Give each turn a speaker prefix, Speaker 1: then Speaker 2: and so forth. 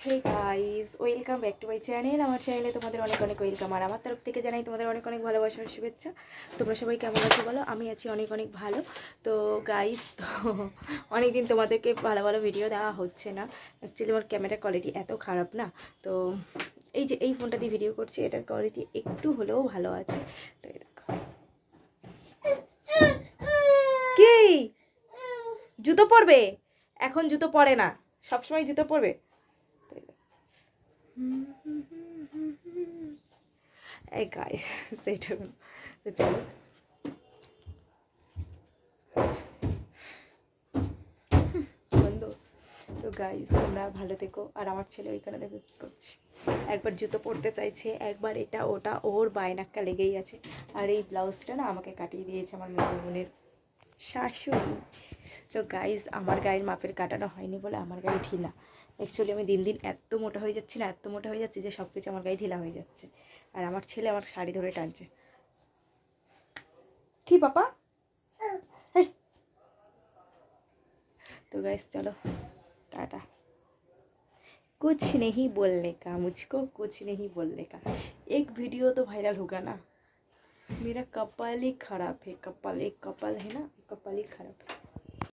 Speaker 1: Hey guys, welcome back to my channel. আমার চ্যানেলে তোমাদের অনেক অনেক ওয়েলকাম। আর আমার তরফ থেকে জানাই তোমাদের অনেক অনেক ভালোবাসার শুভেচ্ছা। তোমরা সবাই কেমন আছো বলো? আমি আছি অনেক অনেক ভালো। তো গাইস, তো অনেকদিন তোমাদেরকে ভালো ভালো ভিডিও দেওয়া হচ্ছে না। অ্যাকচুয়ালি আমার ক্যামেরার কোয়ালিটি এত খারাপ না। তো এই যে এই ফোনটা দিয়ে ভিডিও করছি, এটার কোয়ালিটি একটু হলেও ভালো আছে। তো এই দেখো, কি জুতো পরবে? এখন জুতো পরে না, সবসময় জুতো পরবে। এই গাইস, সেটা তো চলো। বন্ধু, তো গাইস তোমরা ভালো থেকো। আর আমার ছেলে ওইখানে দেখো কী করছে, একবার জুতো পরতে চাইছে, একবার এটা ওটা, ওর বায়নাক্কা লেগেই আছে। আর এই ব্লাউজটা না আমাকে কাটিয়ে দিয়েছে আমার মেজো বোনের শাশুড়ি। তো গাইস, আমার গায়ের মাপের কাটানো হয়নি বলে আমার গায়ে ঢিলা। অ্যাকচুয়ালি আমি দিন দিন এত মোটা হয়ে যাচ্ছি না, এত মোটা হয়ে যাচ্ছে যে সব কিছু আমার গায়ে ঢিলা হয়ে যাচ্ছে। আর আমার ছেলে আমার শাড়ি ধরে টানছে। কি পাপা? হেই। तो गाइस चलो टाटा। कुछ नहीं बोलने का, मुझको कुछ नहीं बोलने का। एक वीडियो तो वायरल होगा ना। मेरा कपाल ही खराब है, कपाल, एक कपाल है ना, कपाल ही खराब है।